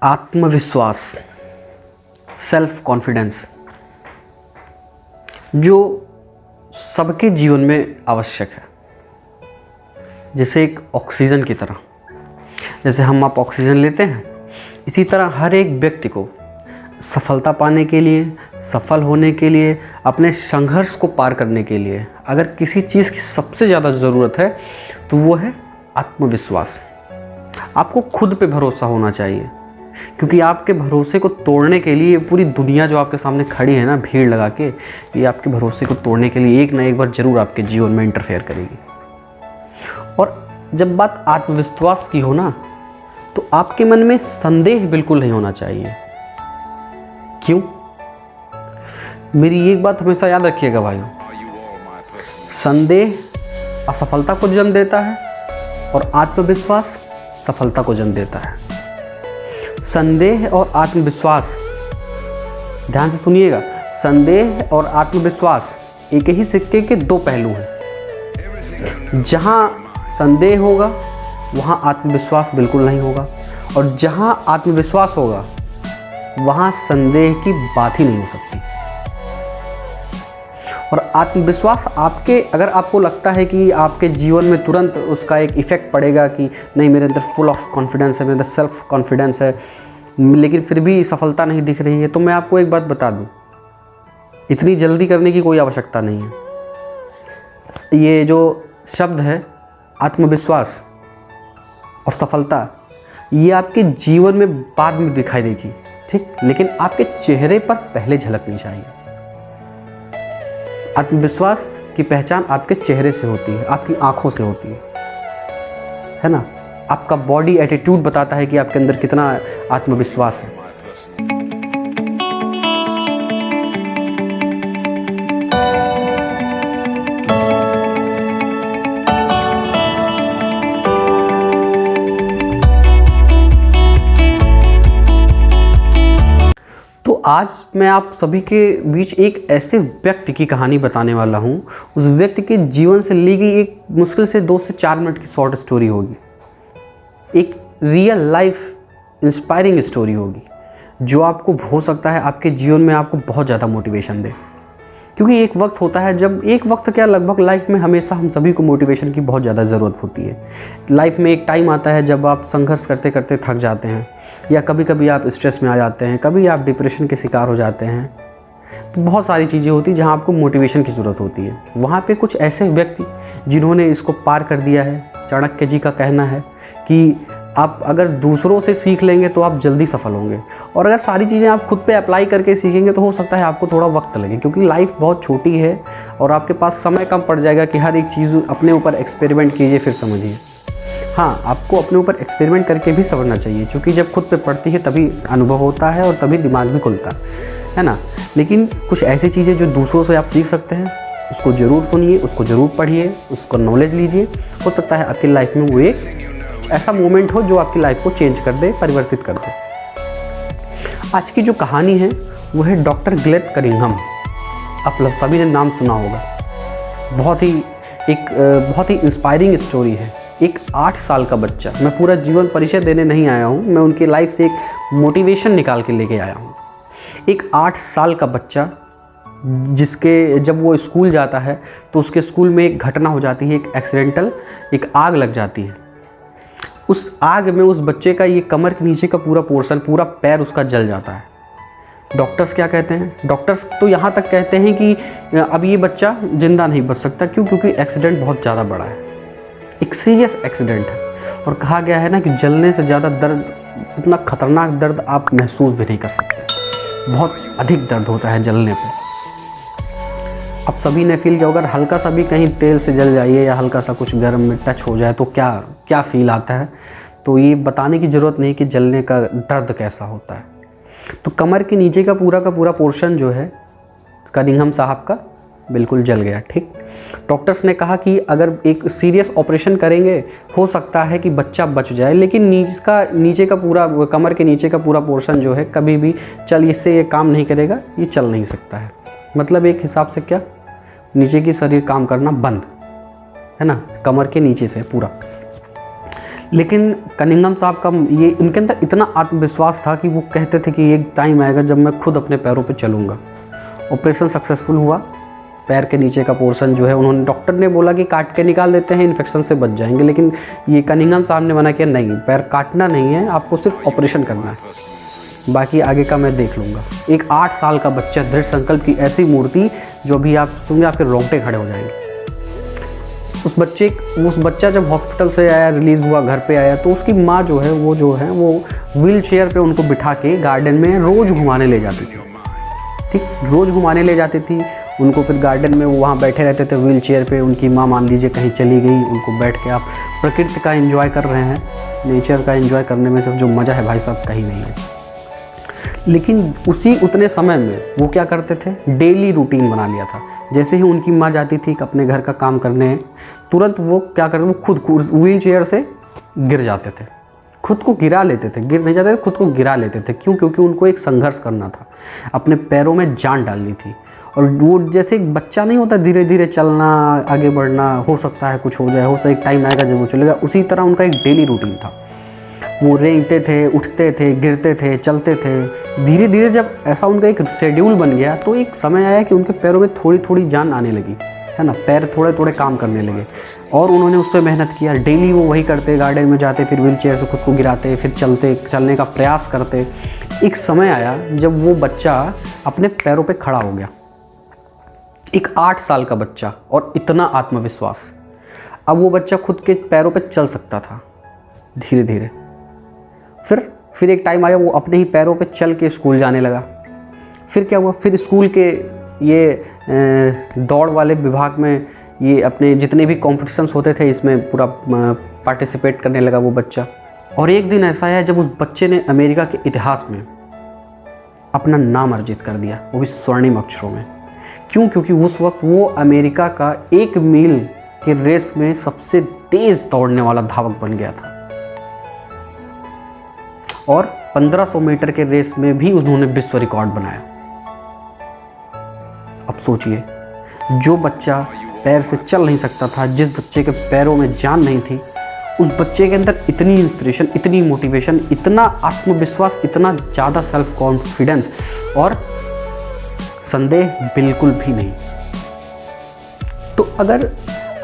आत्मविश्वास, self confidence जो सबके जीवन में आवश्यक है, जैसे एक ऑक्सीजन की तरह। जैसे हम आप ऑक्सीजन लेते हैं, इसी तरह हर एक व्यक्ति को सफलता पाने के लिए, सफल होने के लिए, अपने संघर्ष को पार करने के लिए अगर किसी चीज़ की सबसे ज़्यादा ज़रूरत है तो वो है आत्मविश्वास। आपको खुद पे भरोसा होना चाहिए, क्योंकि आपके भरोसे को तोड़ने के लिए पूरी दुनिया जो आपके सामने खड़ी है ना, भीड़ लगा के, ये आपके भरोसे को तोड़ने के लिए एक ना एक बार ज़रूर आपके जीवन में इंटरफेयर करेगी। और जब बात आत्मविश्वास की हो ना, तो आपके मन में संदेह बिल्कुल नहीं होना चाहिए। क्यों? मेरी एक बात हमेशा याद रखिएगा भाइयों, संदेह असफलता को जन्म देता है और आत्मविश्वास सफलता को जन्म देता है। संदेह और आत्मविश्वास, ध्यान से सुनिएगा, संदेह और आत्मविश्वास एक ही सिक्के के दो पहलू हैं। जहां संदेह होगा वहां आत्मविश्वास बिल्कुल नहीं होगा, और जहां आत्मविश्वास होगा वहां संदेह की बात ही नहीं हो सकती। और आत्मविश्वास आपके, अगर आपको लगता है कि आपके जीवन में तुरंत उसका एक इफ़ेक्ट पड़ेगा कि नहीं मेरे अंदर फुल ऑफ कॉन्फिडेंस है, मेरे अंदर सेल्फ कॉन्फिडेंस है, लेकिन फिर भी सफलता नहीं दिख रही है, तो मैं आपको एक बात बता दूं, इतनी जल्दी करने की कोई आवश्यकता नहीं है। ये जो शब्द है आत्मविश्वास और सफलता, ये आपके जीवन में बाद में दिखाई देगी, ठीक, लेकिन आपके चेहरे पर पहले झलकनी चाहिए। आत्मविश्वास की पहचान आपके चेहरे से होती है, आपकी आंखों से होती है ना। आपका बॉडी एटीट्यूड बताता है कि आपके अंदर कितना आत्मविश्वास है। आज मैं आप सभी के बीच एक ऐसे व्यक्ति की कहानी बताने वाला हूँ। उस व्यक्ति के जीवन से ली गई एक मुश्किल से 2 से 4 मिनट की शॉर्ट स्टोरी होगी, एक रियल लाइफ इंस्पायरिंग स्टोरी होगी, जो आपको हो सकता है आपके जीवन में आपको बहुत ज़्यादा मोटिवेशन दे। क्योंकि एक वक्त होता है जब, एक वक्त क्या, लगभग लाइफ में हमेशा हम सभी को मोटिवेशन की बहुत ज़्यादा ज़रूरत होती है। लाइफ में एक टाइम आता है जब आप संघर्ष करते करते थक जाते हैं, या कभी कभी आप स्ट्रेस में आ जाते हैं, कभी आप डिप्रेशन के शिकार हो जाते हैं। तो बहुत सारी चीज़ें होती हैं जहाँ आपको मोटिवेशन की ज़रूरत होती है। वहाँ पे कुछ ऐसे व्यक्ति जिन्होंने इसको पार कर दिया है। चाणक्य जी का कहना है कि आप अगर दूसरों से सीख लेंगे तो आप जल्दी सफल होंगे, और अगर सारी चीज़ें आप खुद पे अप्लाई करके सीखेंगे तो हो सकता है आपको थोड़ा वक्त लगे, क्योंकि लाइफ बहुत छोटी है और आपके पास समय कम पड़ जाएगा कि हर एक चीज़ अपने ऊपर एक्सपेरिमेंट कीजिए फिर समझिए। हाँ, आपको अपने ऊपर एक्सपेरिमेंट करके भी समझना चाहिए, क्योंकि जब खुद पे पड़ती है तभी अनुभव होता है और तभी दिमाग भी खुलता है ना। लेकिन कुछ ऐसी चीज़ें जो दूसरों से आप सीख सकते हैं, उसको ज़रूर सुनिए, उसको ज़रूर पढ़िए, उसको नॉलेज लीजिए। हो सकता है आपकी लाइफ में वो एक ऐसा मोमेंट हो जो आपकी लाइफ को चेंज कर दे, परिवर्तित कर दे। आज की जो कहानी है वो है डॉक्टर ग्लेन कनिंघम। आप सभी ने नाम सुना होगा। बहुत ही इंस्पायरिंग स्टोरी है। एक 8 साल का बच्चा, मैं पूरा जीवन परिचय देने नहीं आया हूँ, मैं उनकी लाइफ से एक मोटिवेशन निकाल के लेके आया हूँ। एक 8 साल का बच्चा, जिसके जब वो स्कूल जाता है तो उसके स्कूल में एक घटना हो जाती है, एक एक्सीडेंटल, एक आग लग जाती है। उस आग में उस बच्चे का ये कमर के नीचे का पूरा पोर्शन, पूरा पैर उसका जल जाता है। डॉक्टर्स क्या कहते हैं? डॉक्टर्स तो यहाँ तक कहते हैं कि अब ये बच्चा ज़िंदा नहीं बच सकता। क्यों? क्योंकि एक्सीडेंट बहुत ज़्यादा बड़ा है, एक सीरियस एक्सीडेंट है। और कहा गया है ना कि जलने से ज़्यादा दर्द, इतना खतरनाक दर्द आप महसूस भी नहीं कर सकते। बहुत अधिक दर्द होता है जलने पे। अब सभी ने फील किया, अगर हल्का सा भी कहीं तेल से जल जाइए या हल्का सा कुछ गर्म में टच हो जाए तो क्या फील आता है। तो ये बताने की ज़रूरत नहीं कि जलने का दर्द कैसा होता है। तो कमर के नीचे का पूरा पोर्शन जो है कनिंघम साहब का बिल्कुल जल गया। ठीक, डॉक्टर्स ने कहा कि अगर एक सीरियस ऑपरेशन करेंगे हो सकता है कि बच्चा बच जाए, लेकिन नीचे का पूरा, कमर के नीचे का पूरा पोर्शन जो है कभी भी इससे ये काम नहीं करेगा, ये चल नहीं सकता है। मतलब एक हिसाब से क्या, नीचे की शरीर काम करना बंद है ना, कमर के नीचे से पूरा। लेकिन कनिंघम साहब का ये इनके अंदर इतना आत्मविश्वास था कि वो कहते थे कि एक टाइम आएगा जब मैं खुद अपने पैरों पे चलूँगा। ऑपरेशन सक्सेसफुल हुआ। पैर के नीचे का पोर्शन जो है उन्होंने, डॉक्टर ने बोला कि काट के निकाल देते हैं, इन्फेक्शन से बच जाएंगे, लेकिन ये कनिंघम साहब ने मना किया, नहीं, पैर काटना नहीं है, आपको सिर्फ ऑपरेशन करना है, बाकी आगे का मैं देख लूँगा। एक 8 साल का बच्चा, दृढ़ संकल्प की ऐसी मूर्ति जो भी आप सुनेंगे आपके रोंगटे खड़े हो जाएंगे। उस बच्चा जब हॉस्पिटल से आया, रिलीज़ हुआ, घर पे आया, तो उसकी माँ जो है वो व्हील चेयर पे उनको बिठा के गार्डन में रोज़ घुमाने ले जाती थी। ठीक, रोज़ घुमाने ले जाती थी उनको, फिर गार्डन में वो वहाँ बैठे रहते थे व्हील चेयर पे। उनकी माँ मान लीजिए कहीं चली गई, उनको बैठ के आप प्रकृति का एंजॉय कर रहे हैं, नेचर का एंजॉय करने में सिर्फ जो मज़ा है भाई साहब कहीं नहीं है। लेकिन उतने समय में वो क्या करते थे, डेली रूटीन बना लिया था। जैसे ही उनकी माँ जाती थी अपने घर का काम करने, तुरंत वो क्या करते, वो खुद व्हील चेयर से गिर जाते थे, खुद को गिरा लेते थे, गिर नहीं जाते थे, खुद को गिरा लेते थे। क्यों? क्योंकि उनको एक संघर्ष करना था, अपने पैरों में जान डालनी थी। और वो जैसे एक बच्चा नहीं होता, धीरे धीरे चलना, आगे बढ़ना, हो सकता है कुछ हो जाए, हो सकता है एक टाइम आएगा जब वो चलेगा, उसी तरह उनका एक डेली रूटीन था। वो रेंगते थे, उठते थे, गिरते थे, चलते थे। धीरे धीरे जब ऐसा उनका एक शेड्यूल बन गया तो एक समय आया कि उनके पैरों में थोड़ी थोड़ी जान आने लगी, है ना, पैर थोड़े थोड़े काम करने लगे। और उन्होंने उस पर मेहनत किया, डेली वो वही करते, गार्डन में जाते, फिर व्हील चेयर से खुद को गिराते, फिर चलने का प्रयास करते। एक समय आया जब वो बच्चा अपने पैरों पे खड़ा हो गया, एक 8 साल का बच्चा, और इतना आत्मविश्वास। अब वो बच्चा खुद के पैरों पे चल सकता था धीरे धीरे। फिर एक टाइम आया वो अपने ही पैरों पे चल के स्कूल जाने लगा। फिर क्या हुआ, फिर स्कूल के ये दौड़ वाले विभाग में ये अपने जितने भी कॉम्पिटिशन्स होते थे इसमें पूरा पार्टिसिपेट करने लगा वो बच्चा। और एक दिन ऐसा आया जब उस बच्चे ने अमेरिका के इतिहास में अपना नाम अर्जित कर दिया, वो भी स्वर्णिम अक्षरों में। क्यों? क्योंकि उस वक्त वो अमेरिका का 1 मील के रेस में सबसे तेज दौड़ने वाला धावक बन गया था। और 1500 मीटर के रेस में भी उन्होंने विश्व रिकॉर्ड बनाया। अब सोचिए, जो बच्चा पैर से चल नहीं सकता था, जिस बच्चे के पैरों में जान नहीं थी, उस बच्चे के अंदर इतनी इंस्पिरेशन, इतनी मोटिवेशन, इतना आत्मविश्वास, इतना ज़्यादा सेल्फ कॉन्फिडेंस, और संदेह बिल्कुल भी नहीं। तो अगर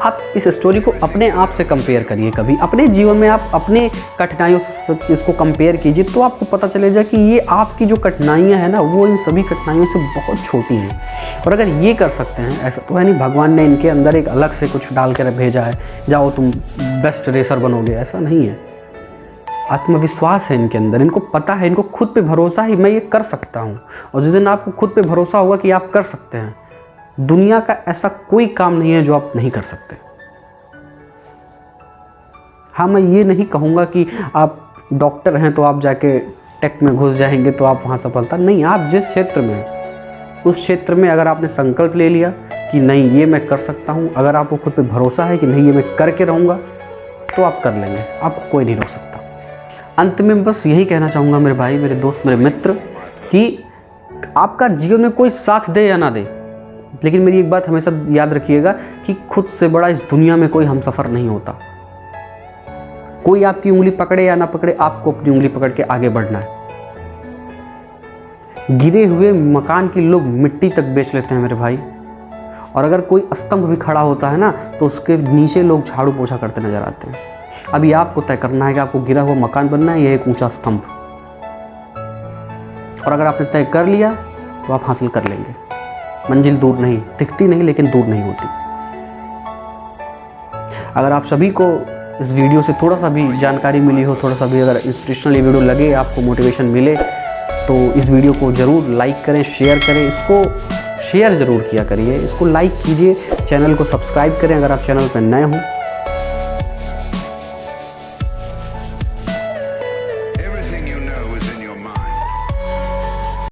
आप इस स्टोरी को अपने आप से कंपेयर करिए, कभी अपने जीवन में आप अपने कठिनाइयों से इसको कंपेयर कीजिए, तो आपको पता चलेगा कि ये आपकी जो कठिनाइयाँ हैं ना, वो इन सभी कठिनाइयों से बहुत छोटी हैं। और अगर ये कर सकते हैं, ऐसा तो है नहीं भगवान ने इनके अंदर एक अलग से कुछ डाल कर भेजा है, जाओ तुम बेस्ट रेसर बनोगे, ऐसा नहीं है। आत्मविश्वास है इनके अंदर, इनको पता है, इनको खुद पे भरोसा है, मैं ये कर सकता हूँ। और जिस दिन आपको खुद पे भरोसा होगा कि आप कर सकते हैं, दुनिया का ऐसा कोई काम नहीं है जो आप नहीं कर सकते। हाँ, मैं ये नहीं कहूँगा कि आप डॉक्टर हैं तो आप जाके टेक में घुस जाएंगे तो आप वहाँ सफलता नहीं। आप जिस क्षेत्र में हैं, उस क्षेत्र में अगर आपने संकल्प ले लिया कि नहीं ये मैं कर सकता हूँ, अगर आपको खुद पे भरोसा है कि नहीं ये मैं करके रहूँगा, तो आप कर लेंगे, आपको कोई नहीं रोक सकता। अंत में बस यही कहना चाहूँगा मेरे भाई, मेरे दोस्त, मेरे मित्र, कि आपका जीवन में कोई साथ दे या ना दे, लेकिन मेरी एक बात हमेशा याद रखिएगा कि खुद से बड़ा इस दुनिया में कोई हमसफ़र नहीं होता। कोई आपकी उंगली पकड़े या ना पकड़े, आपको अपनी उंगली पकड़ के आगे बढ़ना है। गिरे हुए मकान की लोग मिट्टी तक बेच लेते हैं मेरे भाई, और अगर कोई स्तंभ भी खड़ा होता है ना, तो उसके नीचे लोग झाड़ू पोछा करते नजर आते हैं। अभी आपको तय करना है कि आपको गिरा हुआ मकान बनना है या एक ऊंचा स्तंभ। और अगर आपने तय कर लिया तो आप हासिल कर लेंगे। मंजिल दूर नहीं, दिखती नहीं लेकिन दूर नहीं होती। अगर आप सभी को इस वीडियो से थोड़ा सा भी जानकारी मिली हो, थोड़ा सा भी अगर इंस्पिरेशनल ये वीडियो लगे, आपको मोटिवेशन मिले, तो इस वीडियो को ज़रूर लाइक करें, शेयर करें। इसको शेयर ज़रूर किया करिए, इसको लाइक कीजिए, चैनल को सब्सक्राइब करें अगर आप चैनल पर नए हों।